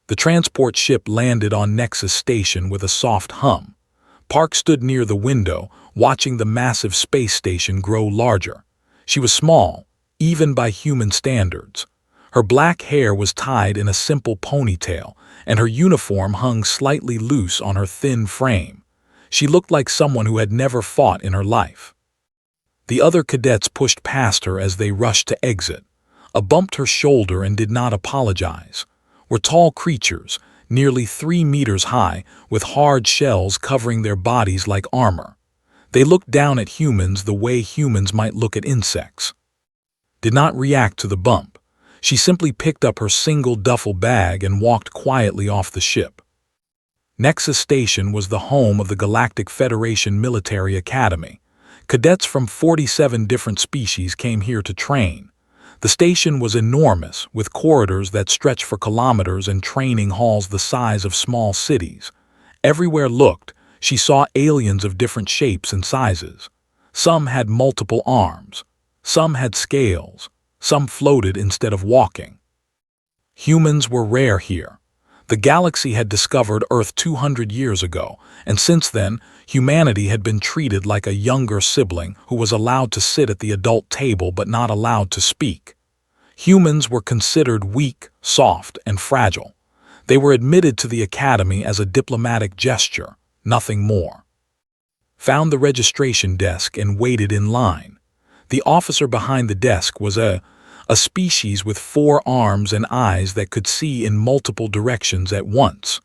The transport ship landed on Nexus Station with a soft hum. Park stood near the window, watching the massive space station grow larger. She was small, even by human standards. Her black hair was tied in a simple ponytail, and her uniform hung slightly loose on her thin frame. She looked like someone who had never fought in her life. The other cadets pushed past her as they rushed to exit. A bumped her shoulder and did not apologize. Were tall creatures, nearly 3 meters high, with hard shells covering their bodies like armor. They looked down at humans the way humans might look at insects. Did not react to the bump. She simply picked up her single duffel bag and walked quietly off the ship. Nexus Station was the home of the Galactic Federation Military Academy. Cadets from 47 different species came here to train. The station was enormous, with corridors that stretched for kilometers and training halls the size of small cities. Everywhere looked, she saw aliens of different shapes and sizes. Some had multiple arms. Some had scales. Some floated instead of walking. Humans were rare here. The galaxy had discovered Earth 200 years ago, and since then, humanity had been treated like a younger sibling who was allowed to sit at the adult table but not allowed to speak. Humans were considered weak, soft, and fragile. They were admitted to the academy as a diplomatic gesture, nothing more. Found the registration desk and waited in line. The officer behind the desk was a species with 4 arms and eyes that could see in multiple directions at once.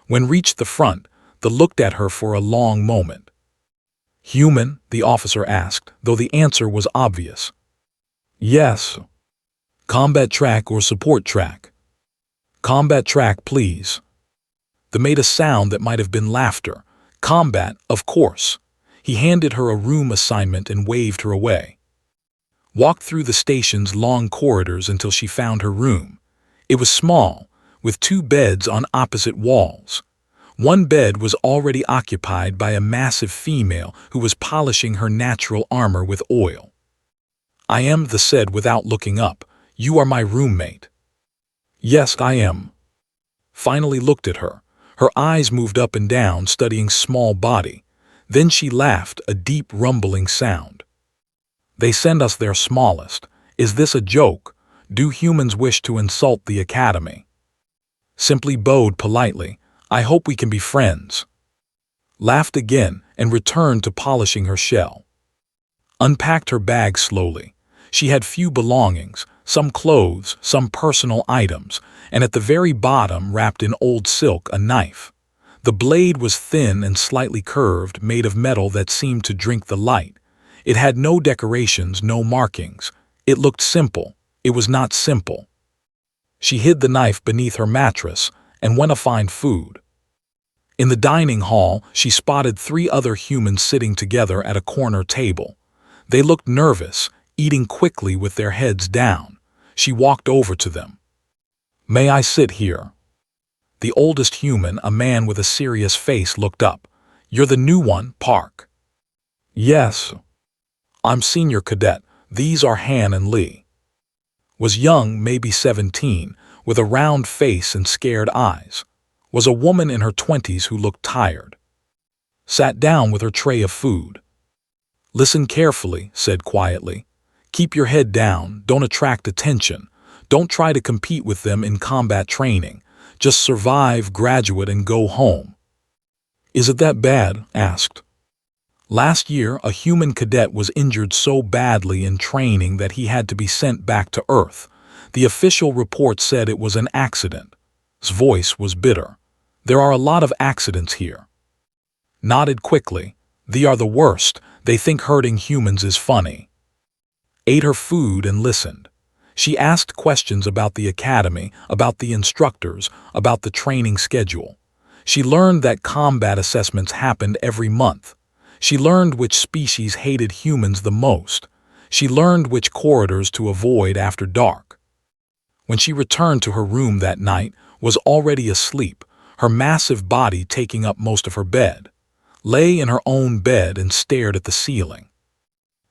When reached the front, they looked at her for a long moment. "Human?" the officer asked, though the answer was obvious. "Yes." "Combat track or support track?" "Combat track, please." They made a sound that might have been laughter. "Combat, of course." He handed her a room assignment and waved her away. Walked through the station's long corridors until she found her room. It was small, with 2 beds on opposite walls. One bed was already occupied by a massive female who was polishing her natural armor with oil. "I am," they said without looking up. "You are my roommate." "Yes, I am." Finally looked at her. Her eyes moved up and down, studying small body. Then she laughed, a deep rumbling sound. "They send us their smallest. Is this a joke? Do humans wish to insult the academy?" Simply bowed politely. "I hope we can be friends." Laughed again and returned to polishing her shell. Unpacked her bag slowly. She had few belongings, some clothes, some personal items, and at the very bottom, wrapped in old silk, a knife. The blade was thin and slightly curved, made of metal that seemed to drink the light. It had no decorations, no markings. It looked simple. It was not simple. She hid the knife beneath her mattress and went to find food. In the dining hall, she spotted 3 other humans sitting together at a corner table. They looked nervous, eating quickly with their heads down. She walked over to them. "May I sit here?" The oldest human, a man with a serious face, looked up. "You're the new one, Park?" "Yes." "I'm senior cadet. These are Han and Lee." Was young, maybe 17, with a round face and scared eyes. Was a woman in her 20s who looked tired. Sat down with her tray of food. "Listen carefully," said quietly. "Keep your head down, don't attract attention. Don't try to compete with them in combat training. Just survive, graduate, and go home." "Is it that bad?" asked. Last year, a human cadet was injured so badly in training that he had to be sent back to Earth. The official report said it was an accident. His voice was bitter. "There are a lot of accidents here." Nodded quickly. "They are the worst. They think hurting humans is funny." Ate her food and listened. She asked questions about the academy, about the instructors, about the training schedule. She learned that combat assessments happened every month. She learned which species hated humans the most. She learned which corridors to avoid after dark. When she returned to her room that night, was already asleep, her massive body taking up most of her bed. Lay in her own bed and stared at the ceiling.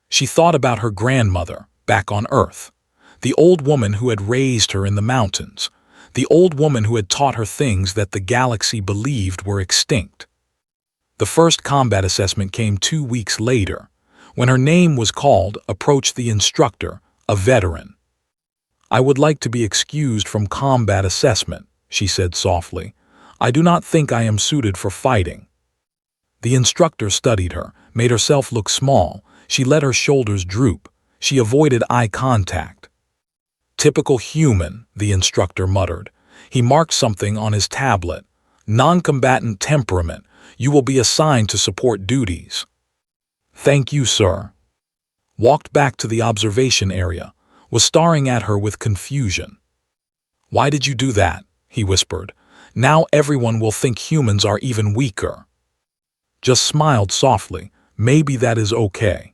She thought about her grandmother, back on Earth. The old woman who had raised her in the mountains. the old woman who had taught her things that the galaxy believed were extinct. The first combat assessment came 2 weeks later. When her name was called, approached the instructor, a veteran. "I would like to be excused from combat assessment," she said softly. "I do not think I am suited for fighting." The instructor studied her, made herself look small. She let her shoulders droop. She avoided eye contact. "Typical human," the instructor muttered. He marked something on his tablet. "Non-combatant temperament. You will be assigned to support duties." "Thank you, sir." Walked back to the observation area, was staring at her with confusion. "Why did you do that?" he whispered. "Now everyone will think humans are even weaker." Just smiled softly. "Maybe that is okay."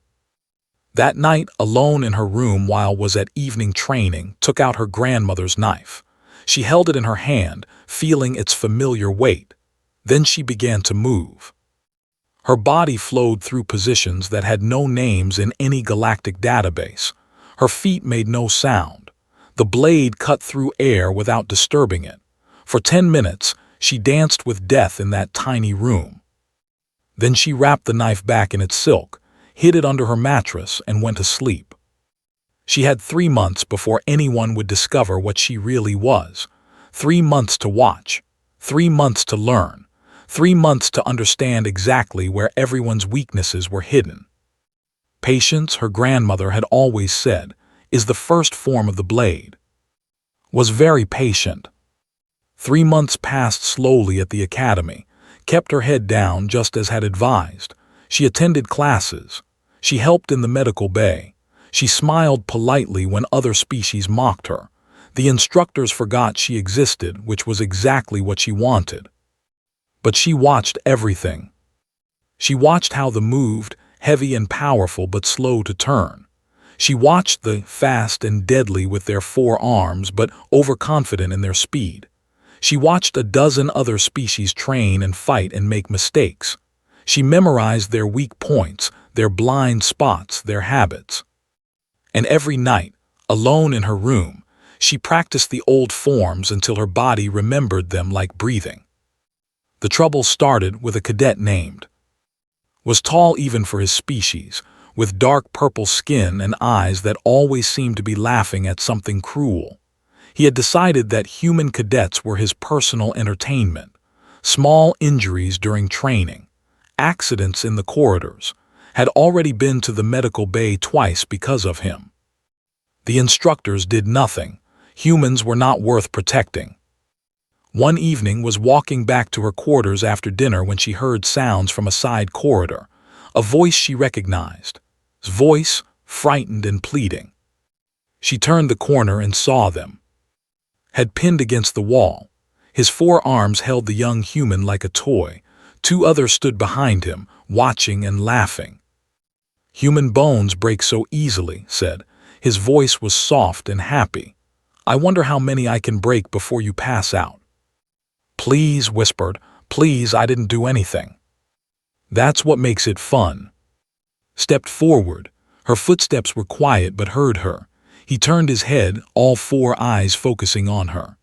That night, alone in her room while was at evening training, took out her grandmother's knife. She held it in her hand, feeling its familiar weight. Then she began to move. Her body flowed through positions that had no names in any galactic database. Her feet made no sound. The blade cut through air without disturbing it. For 10 minutes, she danced with death in that tiny room. Then she wrapped the knife back in its silk, hid it under her mattress, and went to sleep. She had 3 months before anyone would discover what she really was. 3 months to watch. 3 months to learn. 3 months to understand exactly where everyone's weaknesses were hidden. Patience, her grandmother had always said, is the first form of the blade. Was very patient. 3 months passed slowly at the academy, kept her head down just as had advised. She attended classes. She helped in the medical bay. She smiled politely when other species mocked her. The instructors forgot she existed, which was exactly what she wanted. But she watched everything. She watched how they moved, heavy and powerful but slow to turn. She watched the fast and deadly with their 4 arms but overconfident in their speed. She watched a dozen other species train and fight and make mistakes. She memorized their weak points, their blind spots, their habits. And every night, alone in her room, she practiced the old forms until her body remembered them like breathing. The trouble started with a cadet named. Was tall even for his species, with dark purple skin and eyes that always seemed to be laughing at something cruel. He had decided that human cadets were his personal entertainment. Small injuries during training, accidents in the corridors, had already been to the medical bay twice because of him. The instructors did nothing. Humans were not worth protecting. One evening was walking back to her quarters after dinner when she heard sounds from a side corridor, a voice she recognized. His voice, frightened and pleading. She turned the corner and saw them. Had pinned against the wall. His 4 arms held the young human like a toy. 2 others stood behind him, watching and laughing. "Human bones break so easily," said. His voice was soft and happy. "I wonder how many I can break before you pass out." "Please," whispered. "Please, I didn't do anything." "That's what makes it fun." Stepped forward. Her footsteps were quiet but heard her. He turned his head, all 4 eyes focusing on her.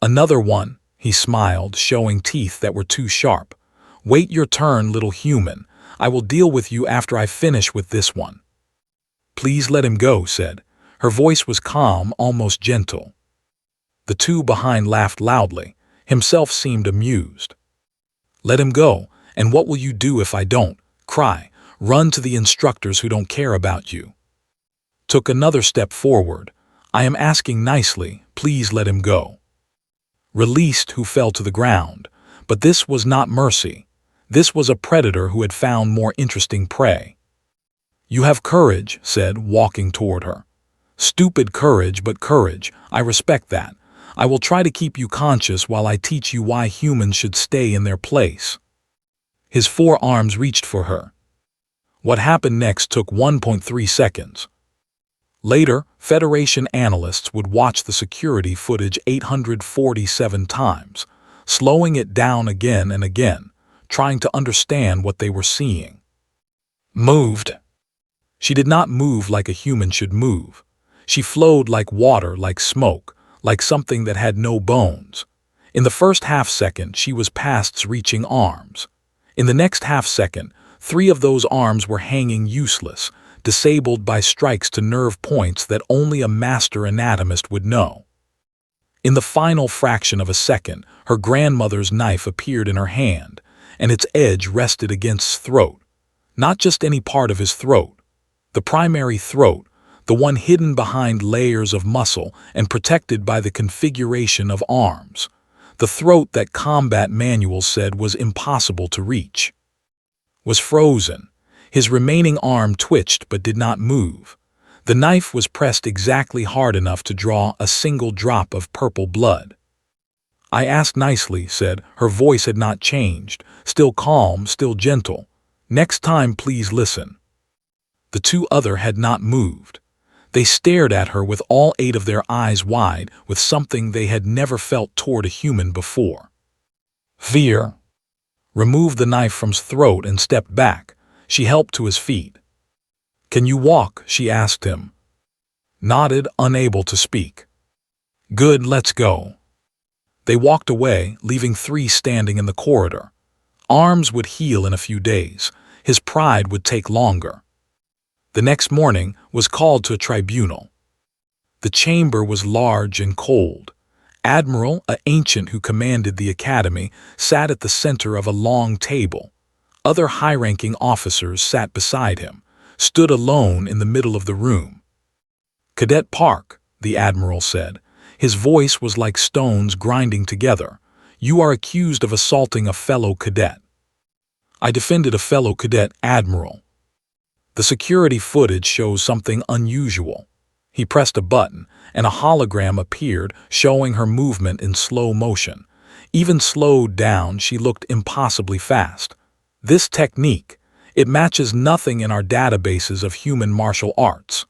"Another one," he smiled, showing teeth that were too sharp. "Wait your turn, little human. I will deal with you after I finish with this one." "Please let him go," said. Her voice was calm, almost gentle. The 2 behind laughed loudly. Himself seemed amused. "Let him go, and what will you do if I don't? Cry, run to the instructors who don't care about you." Took another step forward. "I am asking nicely, please let him go." Released, who fell to the ground. But this was not mercy. This was a predator who had found more interesting prey. "You have courage," said, walking toward her. "Stupid courage, but courage. I respect that. I will try to keep you conscious while I teach you why humans should stay in their place." His 4 arms reached for her. What happened next took 1.3 seconds. Later, Federation analysts would watch the security footage 847 times, slowing it down again and again, trying to understand what they were seeing. Moved. She did not move like a human should move. She flowed like water, like smoke, like something that had no bones. In the first half-second, she was past reaching arms. In the next half-second, 3 of those arms were hanging useless, disabled by strikes to nerve points that only a master anatomist would know. In the final fraction of a second, her grandmother's knife appeared in her hand, and its edge rested against throat. Not just any part of his throat. The primary throat, the one hidden behind layers of muscle and protected by the configuration of arms. The throat that combat manuals said was impossible to reach. Was frozen. His remaining arm twitched but did not move. The knife was pressed exactly hard enough to draw a single drop of purple blood. "I asked nicely," said. Her voice had not changed, still calm, still gentle. "Next time, please listen." The 2 others had not moved. They stared at her with all 8 of their eyes wide, with something they had never felt toward a human before. Fear. Removed the knife from his throat and stepped back. She helped to his feet. "Can you walk?" she asked him. Nodded, unable to speak. "Good, let's go." They walked away, leaving 3 standing in the corridor. Arms would heal in a few days. His pride would take longer. The next morning was called to a tribunal. The chamber was large and cold. Admiral, an ancient who commanded the academy, sat at the center of a long table. Other high-ranking officers sat beside him, stood alone in the middle of the room. "Cadet Park," the admiral said. His voice was like stones grinding together. "You are accused of assaulting a fellow cadet." "I defended a fellow cadet, Admiral." The security footage shows something unusual. He pressed a button, and a hologram appeared, showing her movement in slow motion. Even slowed down, she looked impossibly fast. "This technique, it matches nothing in our databases of human martial arts."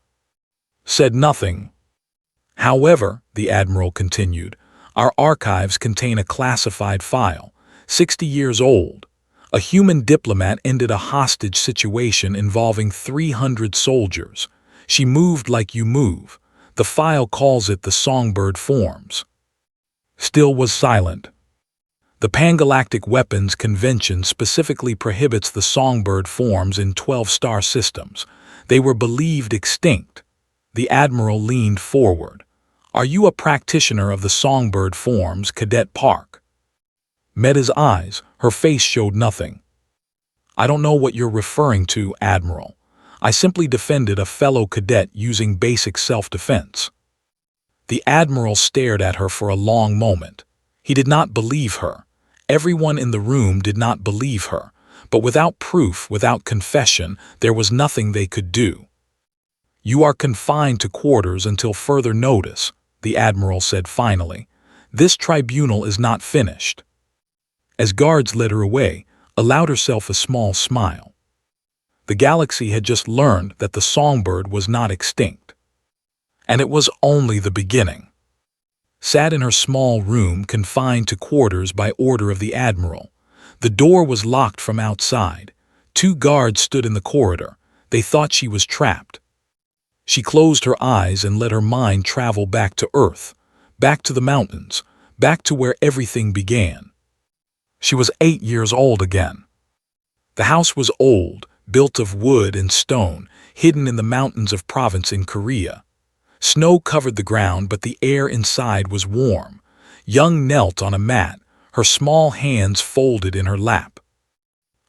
Said nothing. "However," the admiral continued, "our archives contain a classified file, 60 years old. A human diplomat ended a hostage situation involving 300 soldiers. She moved like you move. The file calls it the songbird forms." Still was silent. The Pangalactic Weapons Convention specifically prohibits the songbird forms in 12-star systems. They were believed extinct. The admiral leaned forward. "Are you a practitioner of the songbird forms, Cadet Park?" Met his eyes. Her face showed nothing. "I don't know what you're referring to, Admiral. I simply defended a fellow cadet using basic self-defense." The admiral stared at her for a long moment. He did not believe her. Everyone in the room did not believe her. But without proof, without confession, there was nothing they could do. "You are confined to quarters until further notice," the admiral said finally. "This tribunal is not finished." As guards led her away, allowed herself a small smile. The galaxy had just learned that the songbird was not extinct. And it was only the beginning. Sat in her small room, confined to quarters by order of the admiral. The door was locked from outside. 2 guards stood in the corridor. They thought she was trapped. She closed her eyes and let her mind travel back to Earth, back to the mountains, back to where everything began. She was 8 years old again. The house was old, built of wood and stone, hidden in the mountains of province in Korea. Snow covered the ground, but the air inside was warm. Young knelt on a mat, her small hands folded in her lap.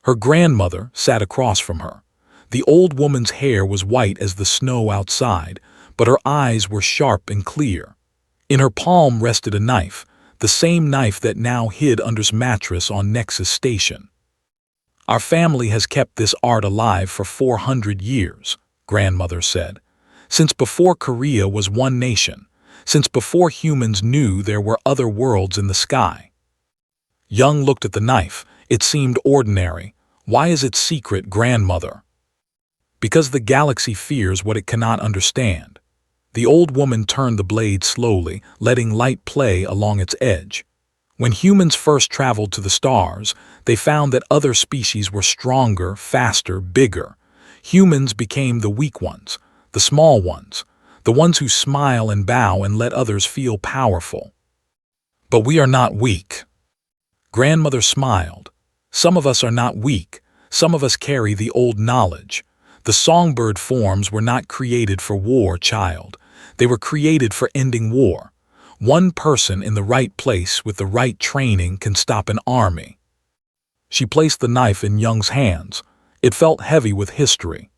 Her grandmother sat across from her. The old woman's hair was white as the snow outside, but her eyes were sharp and clear. In her palm rested a knife, the same knife that now hid under his mattress on Nexus Station. "Our family has kept this art alive for 400 years, grandmother said. "Since before Korea was one nation, since before humans knew there were other worlds in the sky." Young looked at the knife. It seemed ordinary. "Why is it secret, grandmother?" "Because the galaxy fears what it cannot understand." The old woman turned the blade slowly, letting light play along its edge. "When humans first traveled to the stars, they found that other species were stronger, faster, bigger. Humans became the weak ones, the small ones. the ones who smile and bow and let others feel powerful. But we are not weak. Grandmother smiled. Some of us are not weak. Some of us carry the old knowledge. The songbird forms were not created for war, child. They were created for ending war. One person in the right place with the right training can stop an army. She placed the knife in Young's hands. It felt heavy with history.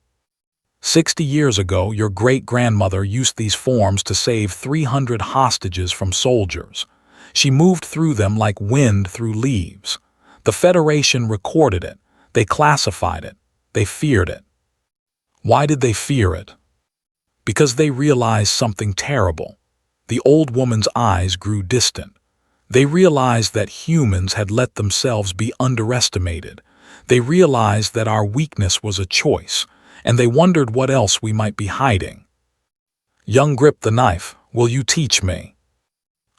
60 years ago, your great-grandmother used these forms to save 300 hostages from soldiers. She moved through them like wind through leaves. The Federation recorded it. They classified it. They feared it. Why did they fear it? Because they realized something terrible. The old woman's eyes grew distant. They realized that humans had let themselves be underestimated. They realized that our weakness was a choice, and they wondered what else we might be hiding. Young gripped the knife. Will you teach me?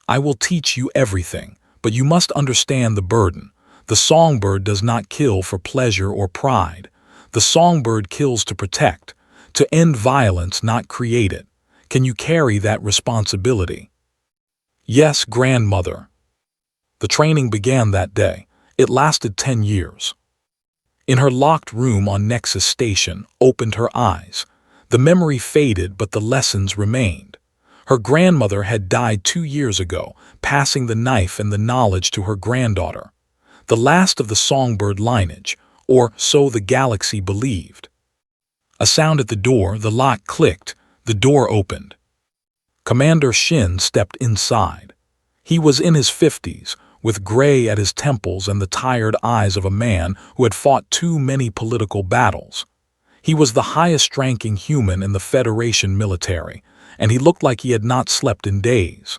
I will teach you everything, but you must understand the burden. The songbird does not kill for pleasure or pride. The songbird kills to protect, to end violence, not create it. Can you carry that responsibility? Yes, grandmother. The training began that day. It lasted 10 years. In her locked room on Nexus Station, opened her eyes. The memory faded, but the lessons remained. Her grandmother had died 2 years ago, passing the knife and the knowledge to her granddaughter. The last of the songbird lineage, or so the galaxy believed. A sound at the door, the lock clicked, the door opened. Commander Shin stepped inside. He was in his 50s, with gray at his temples and the tired eyes of a man who had fought too many political battles. He was the highest-ranking human in the Federation military, and he looked like he had not slept in days.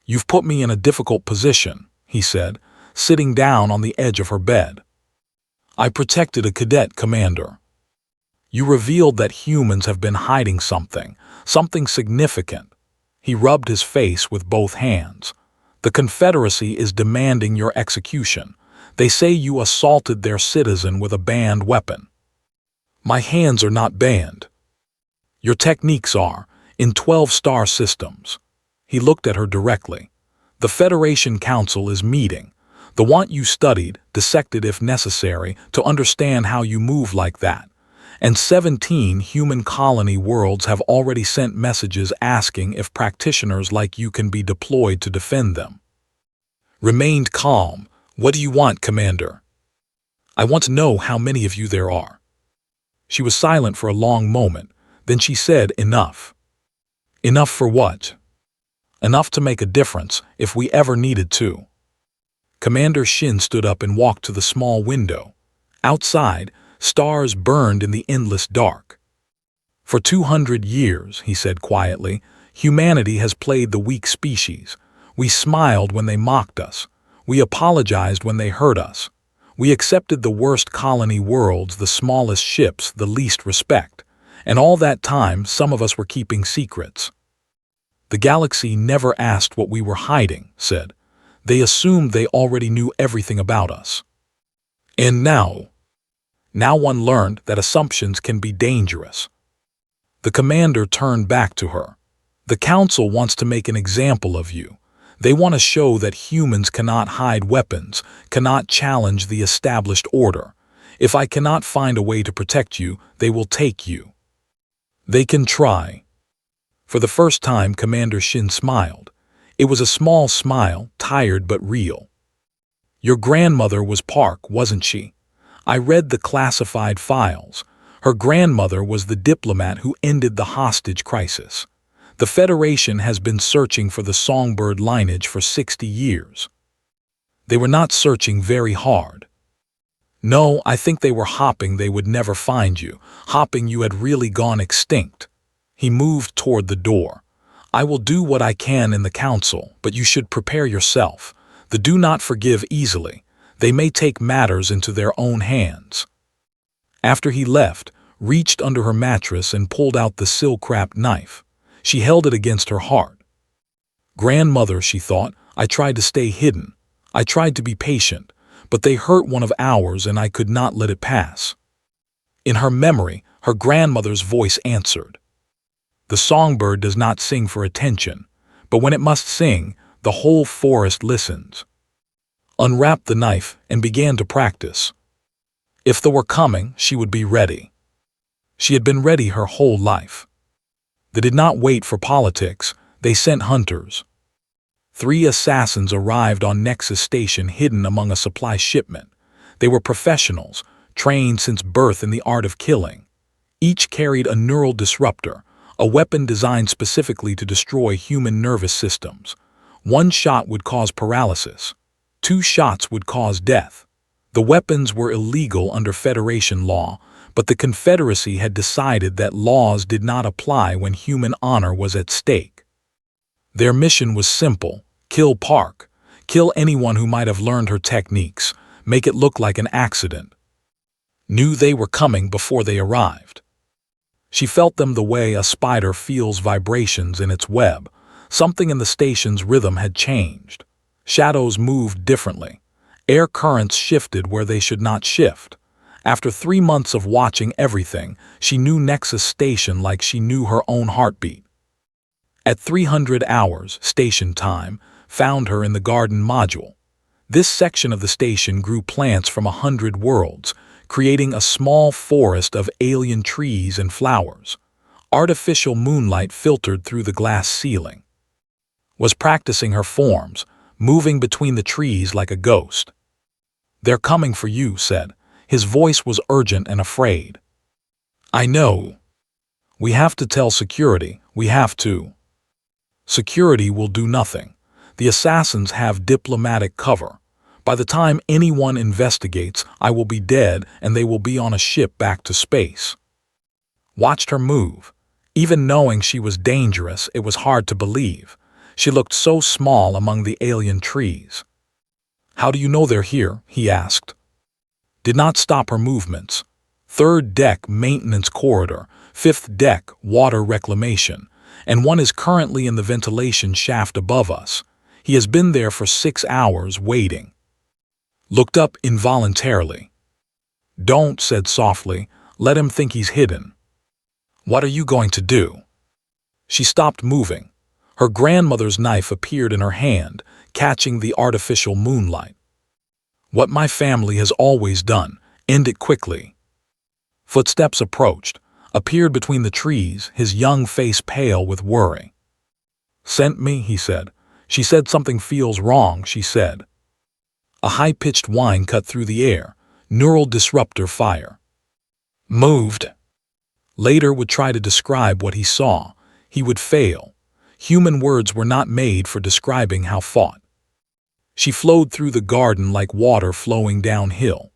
"You've put me in a difficult position," he said, sitting down on the edge of her bed. "I protected a cadet, Commander. You revealed that humans have been hiding something significant." He rubbed his face with both hands. "The Confederacy is demanding your execution. They say you assaulted their citizen with a banned weapon." "My hands are not banned." "Your techniques are, in 12-star systems." He looked at her directly. "The Federation Council is meeting. They want you studied, dissected if necessary, to understand how you move like that. And 17 human colony worlds have already sent messages asking if practitioners like you can be deployed to defend them." Remained calm. "What do you want, Commander?" "I want to know how many of you there are." She was silent for a long moment. Then she said, "Enough." "Enough for what?" "Enough to make a difference, if we ever needed to." Commander Shin stood up and walked to the small window. Outside, stars burned in the endless dark. "For 200 years, he said quietly, humanity has played the weak species. We smiled when they mocked us. We apologized when they hurt us. We accepted the worst colony worlds, the smallest ships, the least respect. And all that time, some of us were keeping secrets. The galaxy never asked what we were hiding," said. "They assumed they already knew everything about us. And now one learned that assumptions can be dangerous." The commander turned back to her. "The Council wants to make an example of you. They want to show that humans cannot hide weapons, cannot challenge the established order. If I cannot find a way to protect you, they will take you. They can try." For the first time, Commander Shin smiled. It was a small smile, tired but real. "Your grandmother was Park, wasn't she? I read the classified files. Her grandmother was the diplomat who ended the hostage crisis. The Federation has been searching for the songbird lineage for 60 years. They were not searching very hard. No, I think they were hoping they would never find you, hoping you had really gone extinct." He moved toward the door. "I will do what I can in the Council, but you should prepare yourself. They do not forgive easily. They may take matters into their own hands." After he left, reached under her mattress and pulled out the silk-wrapped knife. She held it against her heart. "Grandmother," she thought, "I tried to stay hidden. I tried to be patient, but they hurt one of ours and I could not let it pass." In her memory, her grandmother's voice answered. The songbird does not sing for attention, but when it must sing, the whole forest listens. Unwrapped the knife and began to practice. If they were coming, she would be ready. She had been ready her whole life. They did not wait for politics, they sent hunters. 3 assassins arrived on Nexus Station hidden among a supply shipment. They were professionals, trained since birth in the art of killing. Each carried a neural disruptor, a weapon designed specifically to destroy human nervous systems. 1 shot would cause paralysis. 2 shots would cause death. The weapons were illegal under Federation law, but the Confederacy had decided that laws did not apply when human honor was at stake. Their mission was simple: kill Park, kill anyone who might have learned her techniques, make it look like an accident. Knew they were coming before they arrived. She felt them the way a spider feels vibrations in its web. Something in the station's rhythm had changed. Shadows moved differently. Air currents shifted where they should not shift. After 3 months of watching everything, she knew Nexus Station like she knew her own heartbeat. At 300 hours, station time, found her in the garden module. This section of the station grew plants from 100 worlds, creating a small forest of alien trees and flowers. Artificial moonlight filtered through the glass ceiling. Was practicing her forms, moving between the trees like a ghost. "They're coming for you," said. His voice was urgent and afraid. "I know. We have to tell security, we have to." "Security will do nothing. The assassins have diplomatic cover. By the time anyone investigates, I will be dead and they will be on a ship back to space." Watched her move. Even knowing she was dangerous, it was hard to believe. She looked so small among the alien trees. "How do you know they're here?" he asked. Did not stop her movements. 3rd deck maintenance corridor, 5th deck water reclamation, and 1 is currently in the ventilation shaft above us. He has been there for 6 hours waiting. Looked up involuntarily. "Don't," said softly, "let him think he's hidden." "What are you going to do?" She stopped moving. Her grandmother's knife appeared in her hand, catching the artificial moonlight. "What my family has always done, end it quickly." Footsteps approached, appeared between the trees, his young face pale with worry. "Sent me," he said. "She said something feels wrong," she said. A high-pitched whine cut through the air. Neural disruptor fire. Moved. Later would try to describe what he saw. He would fail. Human words were not made for describing how fought. She flowed through the garden like water flowing downhill.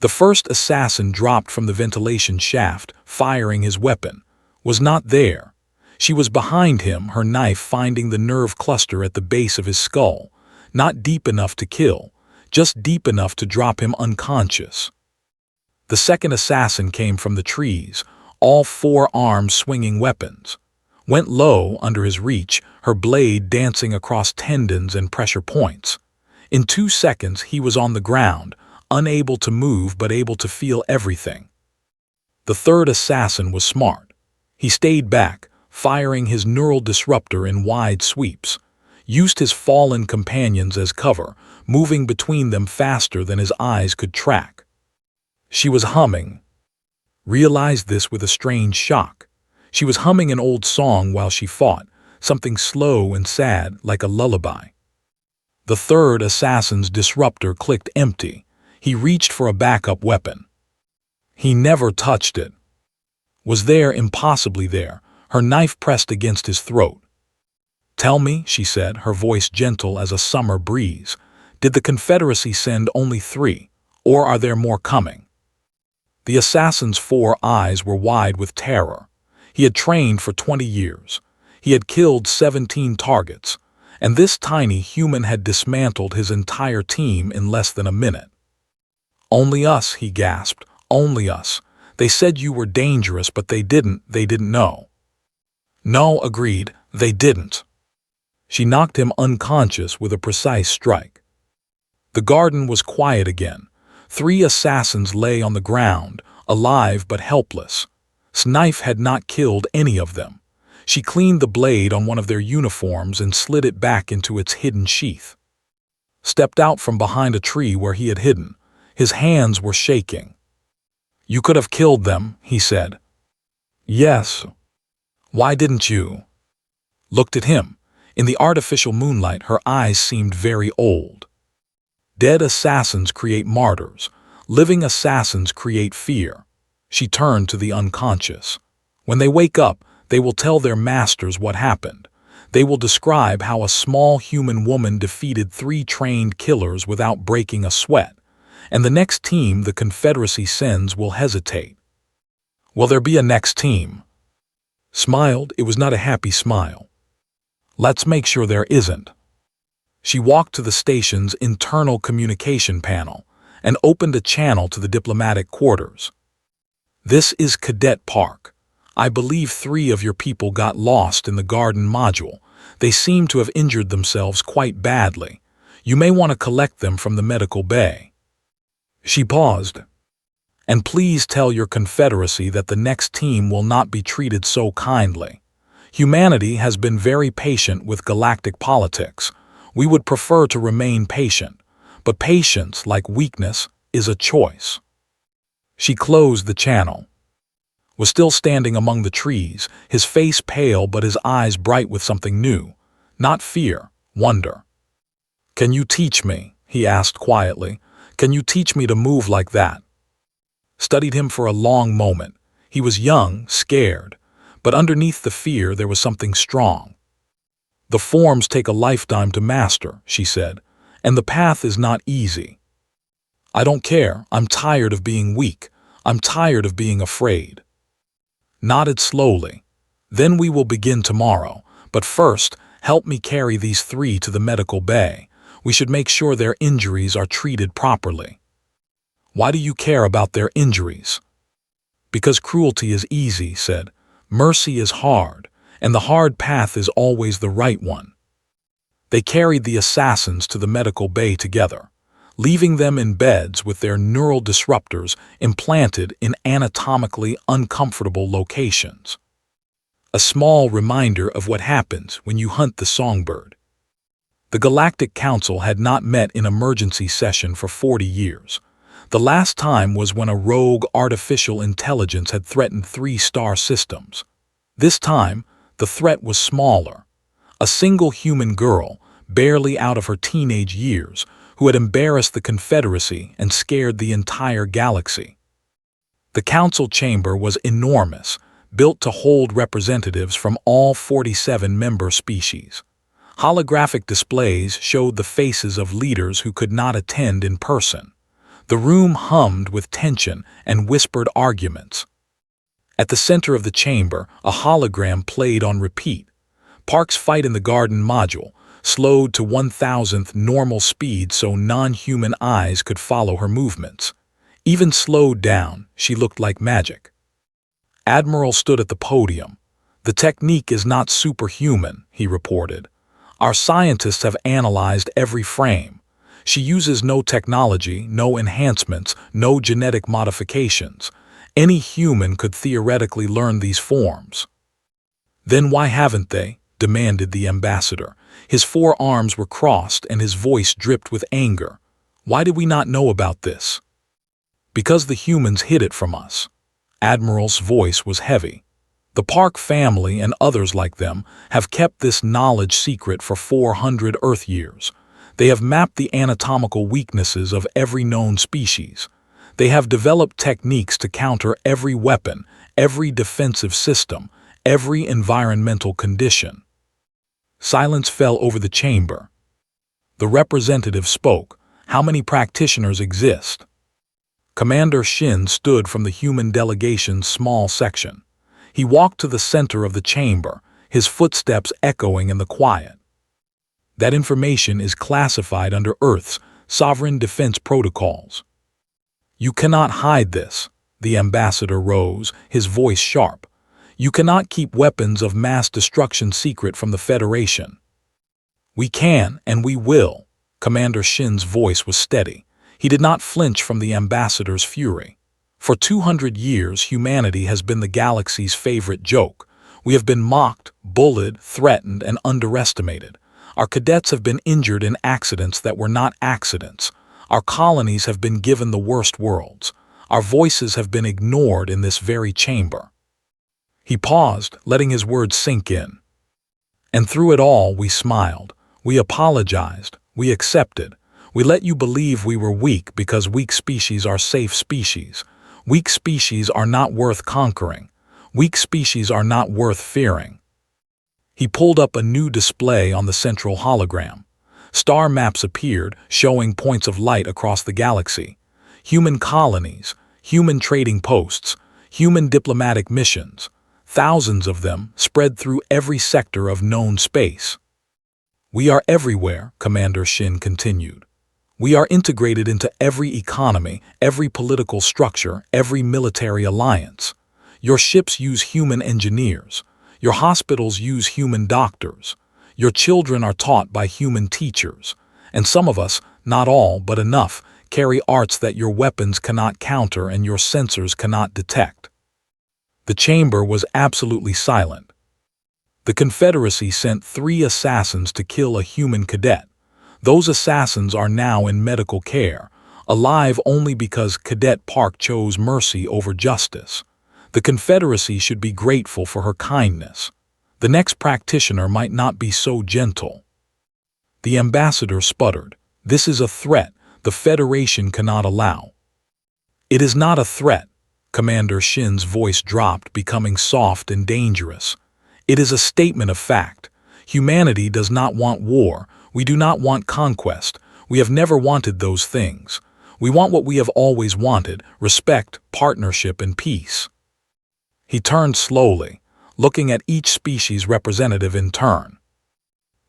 The first assassin dropped from the ventilation shaft, firing his weapon. Was not there. She was behind him, her knife finding the nerve cluster at the base of his skull. Not deep enough to kill, just deep enough to drop him unconscious. The second assassin came from the trees, all 4 arms swinging weapons. Went low under his reach, her blade dancing across tendons and pressure points. In 2 seconds he was on the ground, unable to move but able to feel everything. The third assassin was smart. He stayed back, firing his neural disruptor in wide sweeps. Used his fallen companions as cover, moving between them faster than his eyes could track. She was humming. Realized this with a strange shock. She was humming an old song while she fought, something slow and sad like a lullaby. The third assassin's disruptor clicked empty. He reached for a backup weapon. He never touched it. Was there, impossibly there, her knife pressed against his throat. "Tell me," she said, her voice gentle as a summer breeze, "did the Confederacy send only 3, or are there more coming?" The assassin's 4 eyes were wide with terror. He had trained for 20 years. He had killed 17 targets. And this tiny human had dismantled his entire team in less than a minute. "Only us," he gasped, "only us. They said you were dangerous, but they didn't know." "No," agreed, "they didn't." She knocked him unconscious with a precise strike. The garden was quiet again. 3 assassins lay on the ground, alive but helpless. Knife had not killed any of them. She cleaned the blade on one of their uniforms and slid it back into its hidden sheath. Stepped out from behind a tree where he had hidden. His hands were shaking. "You could have killed them," he said. "Yes. Why didn't you?" Looked at him. In the artificial moonlight, her eyes seemed very old. Dead assassins create martyrs. Living assassins create fear. She turned to the unconscious. When they wake up, they will tell their masters what happened. They will describe how a small human woman defeated 3 trained killers without breaking a sweat, and the next team the Confederacy sends will hesitate. "Will there be a next team?" Smiled. It was not a happy smile. "Let's make sure there isn't." She walked to the station's internal communication panel and opened a channel to the diplomatic quarters. "This is Cadet Park. I believe 3 of your people got lost in the garden module. They seem to have injured themselves quite badly. You may want to collect them from the medical bay." She paused. "And please tell your Confederacy that the next team will not be treated so kindly. Humanity has been very patient with galactic politics. We would prefer to remain patient, but patience, like weakness, is a choice." She closed the channel. Was still standing among the trees, his face pale but his eyes bright with something new. Not fear, wonder. "Can you teach me?" he asked quietly. "Can you teach me to move like that?" Studied him for a long moment. He was young, scared, but underneath the fear there was something strong. "The forms take a lifetime to master," she said, "and the path is not easy." "I don't care. I'm tired of being weak. I'm tired of being afraid." Nodded slowly. "Then we will begin tomorrow. But first, help me carry these 3 to the medical bay. We should make sure their injuries are treated properly." "Why do you care about their injuries?" "Because cruelty is easy," said. "Mercy is hard, and the hard path is always the right one." They carried the assassins to the medical bay together, leaving them in beds with their neural disruptors implanted in anatomically uncomfortable locations. A small reminder of what happens when you hunt the songbird. The Galactic Council had not met in emergency session for 40 years. The last time was when a rogue artificial intelligence had threatened 3-star systems. This time, the threat was smaller. A single human girl, barely out of her teenage years, who had embarrassed the Confederacy and scared the entire galaxy. The council chamber was enormous, built to hold representatives from all 47 member species. Holographic displays showed the faces of leaders who could not attend in person. The room hummed with tension and whispered arguments. At the center of the chamber, a hologram played on repeat. Park's fight in the garden module, slowed to 1,000th normal speed so non-human eyes could follow her movements. Even slowed down, she looked like magic. Admiral stood at the podium. "The technique is not superhuman," he reported. "Our scientists have analyzed every frame. She uses no technology, no enhancements, no genetic modifications. Any human could theoretically learn these forms." "Then why haven't they?" demanded the ambassador. His 4 arms were crossed and his voice dripped with anger. "Why did we not know about this?" "Because the humans hid it from us." Admiral's voice was heavy. "The Park family and others like them have kept this knowledge secret for 400 Earth years. They have mapped the anatomical weaknesses of every known species. They have developed techniques to counter every weapon, every defensive system, every environmental condition." Silence fell over the chamber. The representative spoke. "How many practitioners exist?" Commander Shin stood from the human delegation's small section. He walked to the center of the chamber, his footsteps echoing in the quiet. "That information is classified under Earth's sovereign defense protocols." "You cannot hide this." The ambassador rose, his voice sharp. "You cannot keep weapons of mass destruction secret from the Federation." "We can, and we will." Commander Shin's voice was steady. He did not flinch from the ambassador's fury. "For 200 years, humanity has been the galaxy's favorite joke. We have been mocked, bullied, threatened, and underestimated. Our cadets have been injured in accidents that were not accidents. Our colonies have been given the worst worlds. Our voices have been ignored in this very chamber." He paused, letting his words sink in. "And through it all, we smiled. We apologized. We accepted. We let you believe we were weak because weak species are safe species. Weak species are not worth conquering. Weak species are not worth fearing." He pulled up a new display on the central hologram. Star maps appeared, showing points of light across the galaxy. Human colonies, human trading posts, human diplomatic missions. Thousands of them spread through every sector of known space. "We are everywhere," Commander Shin continued. "We are integrated into every economy, every political structure, every military alliance. Your ships use human engineers. Your hospitals use human doctors. Your children are taught by human teachers. And some of us, not all, but enough, carry arts that your weapons cannot counter and your sensors cannot detect." The chamber was absolutely silent. The Confederacy sent 3 assassins to kill a human cadet. Those assassins are now in medical care, alive only because Cadet Park chose mercy over justice. The Confederacy should be grateful for her kindness. The next practitioner might not be so gentle. The ambassador sputtered. "This is a threat the Federation cannot allow." "It is not a threat." Commander Shin's voice dropped, becoming soft and dangerous. "It is a statement of fact. Humanity does not want war. We do not want conquest. We have never wanted those things. We want what we have always wanted: respect, partnership, and peace." He turned slowly, looking at each species representative in turn.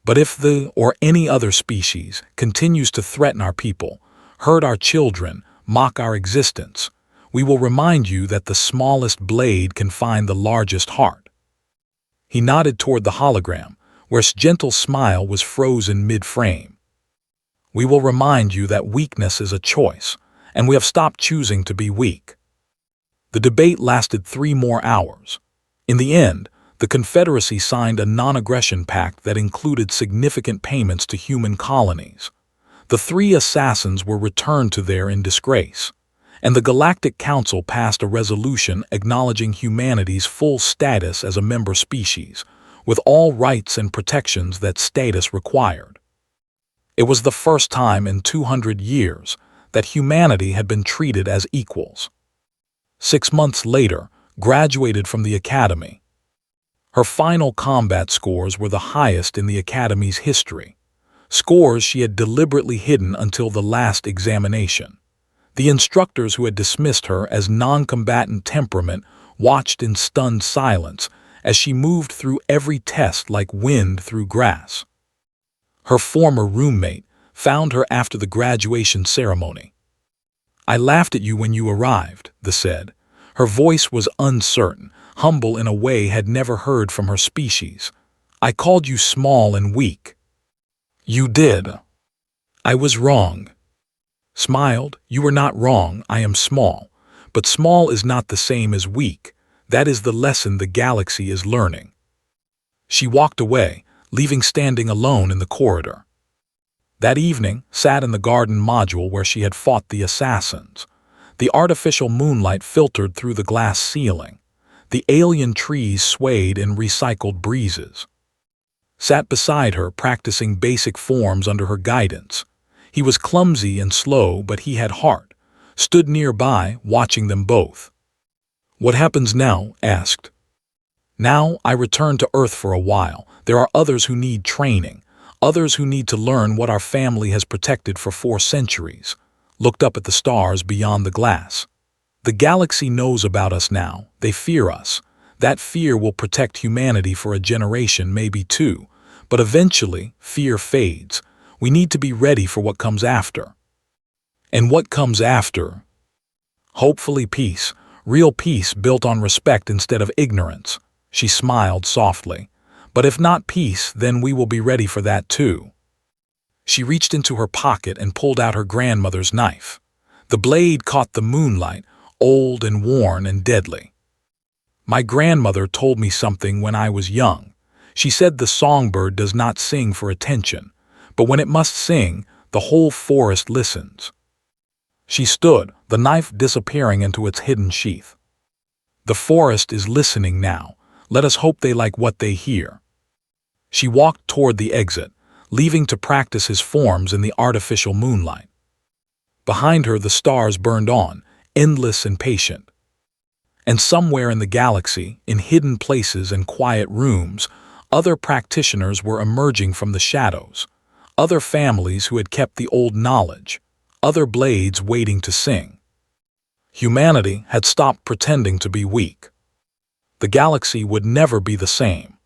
"But if the, or any other species, continues to threaten our people, hurt our children, mock our existence, we will remind you that the smallest blade can find the largest heart." He nodded toward the hologram, where his gentle smile was frozen mid-frame. "We will remind you that weakness is a choice, and we have stopped choosing to be weak." The debate lasted 3 more hours. In the end, the Confederacy signed a non-aggression pact that included significant payments to human colonies. The 3 assassins were returned to there in disgrace, and the Galactic Council passed a resolution acknowledging humanity's full status as a member species, with all rights and protections that status required. It was the first time in 200 years that humanity had been treated as equals. 6 months later, graduated from the Academy. Her final combat scores were the highest in the Academy's history, scores she had deliberately hidden until the last examination. The instructors who had dismissed her as non-combatant temperament watched in stunned silence as she moved through every test like wind through grass. Her former roommate found her after the graduation ceremony. "I laughed at you when you arrived," they said. Her voice was uncertain, humble in a way had never heard from her species. "I called you small and weak." "You did." "I was wrong." Smiled. "You were not wrong, I am small. But small is not the same as weak. That is the lesson the galaxy is learning." She walked away, leaving standing alone in the corridor. That evening, sat in the garden module where she had fought the assassins. The artificial moonlight filtered through the glass ceiling. The alien trees swayed in recycled breezes. Sat beside her, practicing basic forms under her guidance. He was clumsy and slow, but he had heart. Stood nearby, watching them both. "What happens now?" asked. "Now I return to Earth for a while. There are others who need training, others who need to learn what our family has protected for 4 centuries. Looked up at the stars beyond the glass. "The galaxy knows about us now. They fear us. That fear will protect humanity for a generation, maybe 2. But eventually, fear fades. We need to be ready for what comes after." "And what comes after?" "Hopefully peace. Real peace built on respect instead of ignorance." She smiled softly. "But if not peace, then we will be ready for that too." She reached into her pocket and pulled out her grandmother's knife. The blade caught the moonlight, old and worn and deadly. My grandmother told me something when I was young. She said the songbird does not sing for attention, but when it must sing, the whole forest listens. She stood, the knife disappearing into its hidden sheath. The forest is listening now. Let us hope they like what they hear. She walked toward the exit, leaving to practice his forms in the artificial moonlight. Behind her the stars burned on, endless and patient. And somewhere in the galaxy, in hidden places and quiet rooms, other practitioners were emerging from the shadows, other families who had kept the old knowledge, other blades waiting to sing. Humanity had stopped pretending to be weak. The galaxy would never be the same.